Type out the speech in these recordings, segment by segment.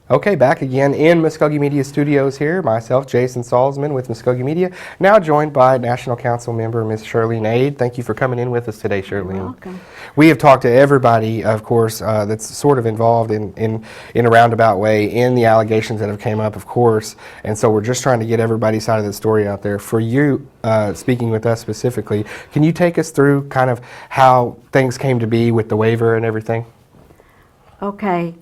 Okay, back again in Muskogee Media Studios here. Myself, Jason Salzman with Muskogee Media, now joined by National Council member Ms. Shirlene Ade. Thank you for coming in with us today, Shirlene. You're welcome. We have talked to everybody, of course, that's sort of involved in a roundabout way in the allegations that have came up, of course, and so we're just trying to get everybody's side of the story out there. For you, speaking with us specifically, can you take us through kind of how things came to be with the waiver and everything? Okay.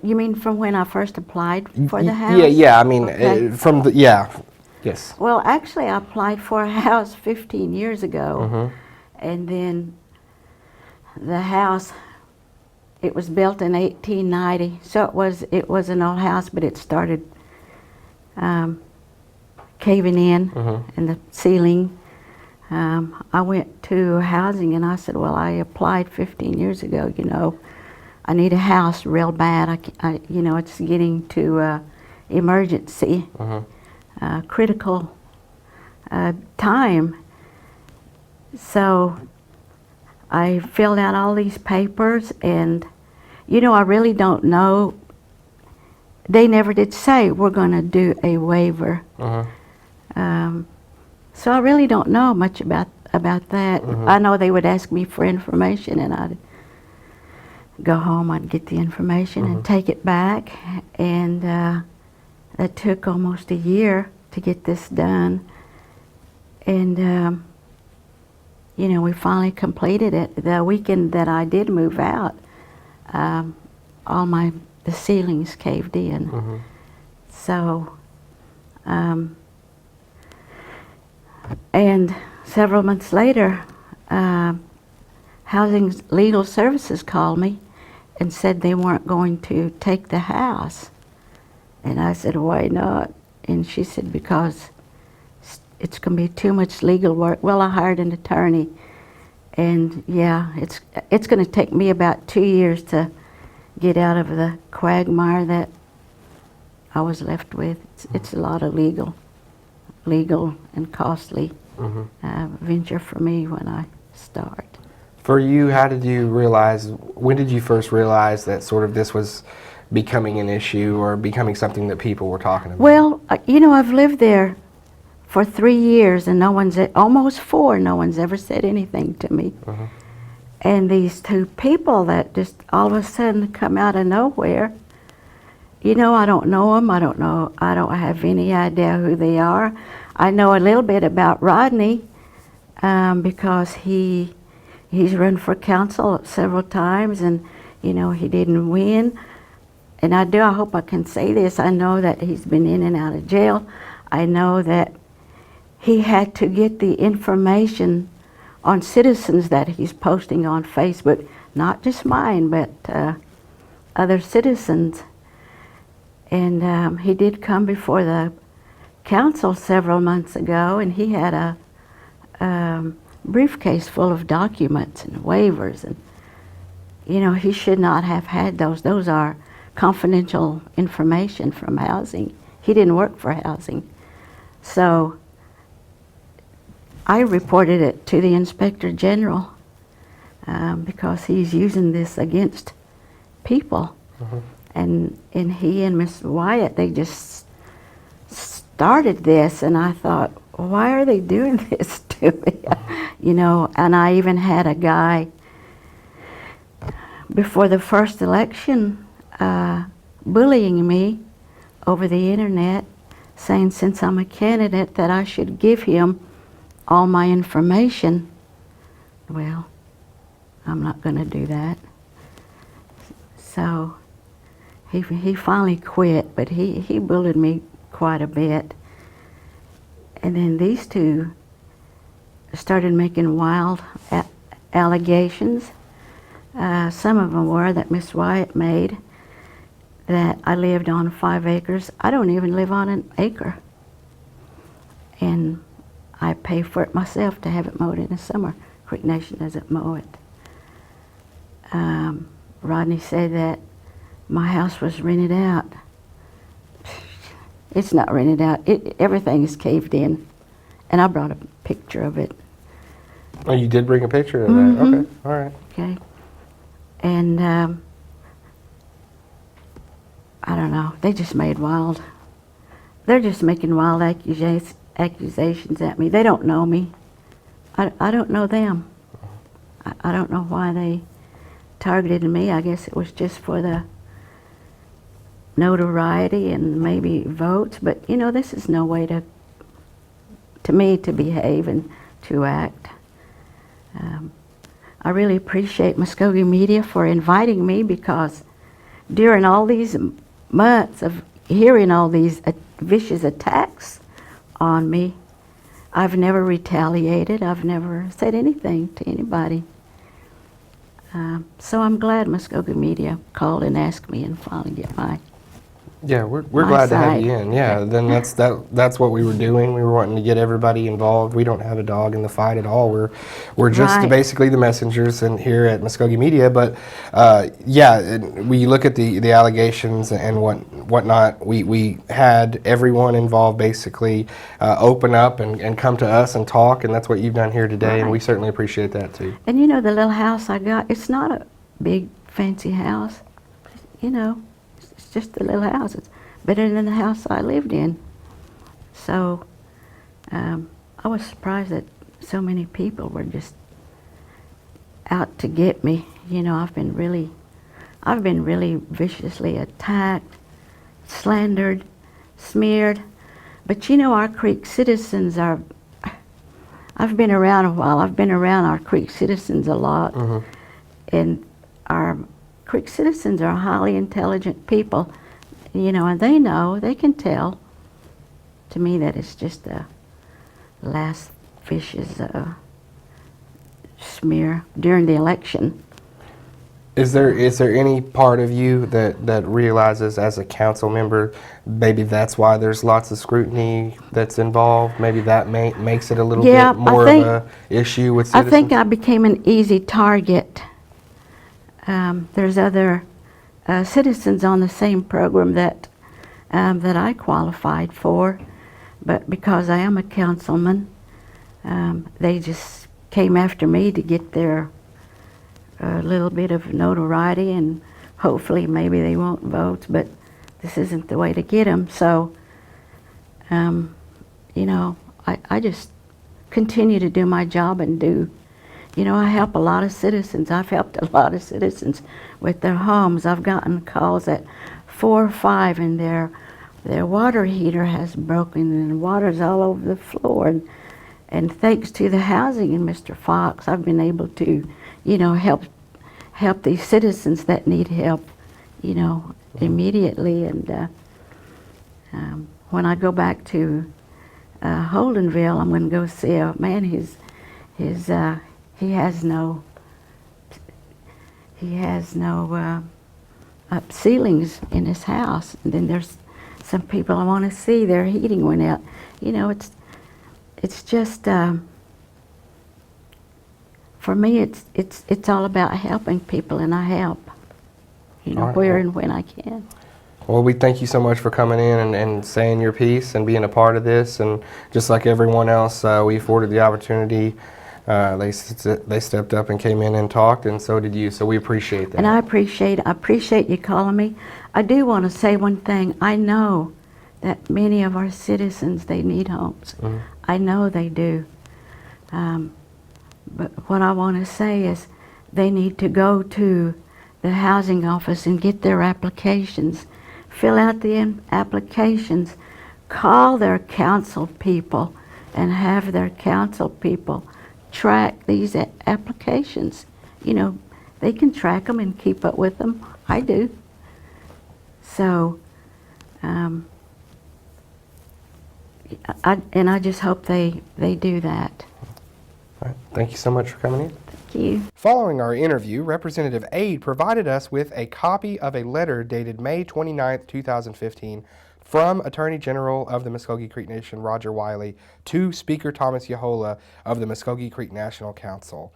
You mean from when I first applied for the house? Yeah. I mean, Okay. Yes. Well, actually, I applied for a house 15 years ago, and then the house, it was built in 1890, so it was an old house, but it started caving in, and the ceiling. I went to housing, and I said, well, I applied 15 years ago, you know. I need a house real bad. You know, it's getting to emergency, critical time. So I filled out all these papers, and you know, I really don't know. They never did say we're going to do a waiver. So I really don't know much about that. I know they would ask me for information, and I'd go home, I'd get the information and take it back, and that took almost a year to get this done, and you know, we finally completed it. The weekend that I did move out, all the ceilings caved in, so and several months later, Housing Legal Services called me and said they weren't going to take the house. And I said, why not? And she said, because it's going to be too much legal work. Well, I hired an attorney, and yeah, it's going to take me about 2 years to get out of the quagmire that I was left with. It's a lot of legal and costly venture for me when I start. For you, when did you first realize that sort of this was becoming an issue or becoming something that people were talking about? Well, you know, I've lived there for 3 years, and almost 4, no one's ever said anything to me. And these two people that just all of a sudden come out of nowhere, you know, I don't know them. I don't have any idea who they are. I know a little bit about Rodney because he's run for council several times, and you know, he didn't win. And I hope I can say this, I know that he's been in and out of jail. I know that he had to get the information on citizens that he's posting on Facebook, not just mine, but other citizens. And he did come before the council several months ago, and he had a briefcase full of documents and waivers, and you know, he should not have had those. Those are confidential information from housing. He didn't work for housing. So I reported it to the Inspector General because he's using this against people. And he and Miss Wyatt, they just started this, and I thought, why are they doing this to me? You know, and I even had a guy before the first election bullying me over the internet, saying since I'm a candidate that I should give him all my information. Well, I'm not going to do that. So he finally quit, but he bullied me quite a bit. And then these two started making wild allegations. Some of them were that Miss Wyatt made, that I lived on 5 acres. I don't even live on an acre. And I pay for it myself to have it mowed in the summer. Creek Nation doesn't mow it. Rodney said that my house was rented out. It's not rented out. Everything is caved in. And I brought a picture of it. Oh, you did bring a picture of that? Okay, all right. Okay. And I don't know, they just made they're just making wild accusations at me. They don't know me. I don't know them. I don't know why they targeted me. I guess it was just for the notoriety and maybe votes, but you know, this is no way to me to behave and to act. I really appreciate Muskogee Media for inviting me, because during all these months of hearing all these vicious attacks on me, I've never retaliated. I've never said anything to anybody. So I'm glad Muskogee Media called and asked me and finally get my Yeah, we're my glad to have side. you in. Yeah, then that's what we were doing. We were wanting to get everybody involved. We don't have a dog in the fight at all. We're just Right. basically the messengers and here at Muskogee Media. But yeah, and we look at the allegations and whatnot. We had everyone involved basically open up and come to us and talk, and that's what you've done here today, and we Right. certainly appreciate that too. And you know, the little house I got, it's not a big fancy house. You know, it's just a little house. It's better than the house I lived in. So I was surprised that so many people were just out to get me. You know, I've been really viciously attacked, slandered, smeared. But you know, our Creek citizens are, I've been around a while. I've been around our Creek citizens a lot. And our Creek citizens are highly intelligent people, you know, and they can tell to me that it's just a last vicious smear during the election. Is there any part of you that realizes as a council member maybe that's why there's lots of scrutiny that's involved? Maybe that makes it a little Yeah, bit more of a issue with I citizens? think I became an easy target. There's other citizens on the same program that I qualified for, but because I am a councilman, they just came after me to get their little bit of notoriety, and hopefully maybe they won't vote, but this isn't the way to get them. So, you know, I just continue to do my job and do. You know, I help a lot of citizens. I've helped a lot of citizens with their homes. I've gotten calls at 4 or 5 and their water heater has broken and water's all over the floor. And thanks to the housing and Mr. Fox, I've been able to, you know, help these citizens that need help, you know, immediately. And when I go back to Holdenville, I'm going to go see a man. He has no up ceilings in his house, and then there's some people I want to see. Their heating went out. You know, it's just for me. It's all about helping people, and I help. You know, All right. where and when I can. Well, we thank you so much for coming in and saying your piece and being a part of this. And just like everyone else, we afforded the opportunity. They stepped up and came in and talked, and so did you. So we appreciate that. And I appreciate you calling me. I do want to say one thing. I know that many of our citizens, they need homes. I know they do. But what I want to say is they need to go to the housing office and get their applications. Fill out the applications. Call their council people and have their council people track these applications. You know, they can track them and keep up with them. I do. So, I just hope they do that. All right. Thank you so much for coming in. Thank you. Following our interview, Representative Ade provided us with a copy of a letter dated May 29th, 2015 from Attorney General of the Muskogee Creek Nation, Roger Wiley, to Speaker Thomas Yahola of the Muskogee Creek National Council.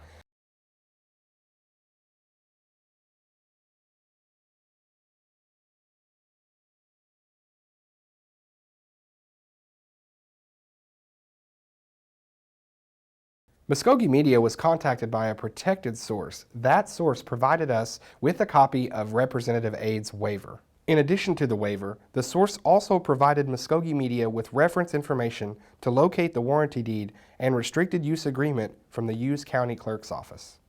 Muskogee Media was contacted by a protected source. That source provided us with a copy of Representative Ade's waiver. In addition to the waiver, the source also provided Muskogee Media with reference information to locate the warranty deed and restricted use agreement from the Hughes County Clerk's office.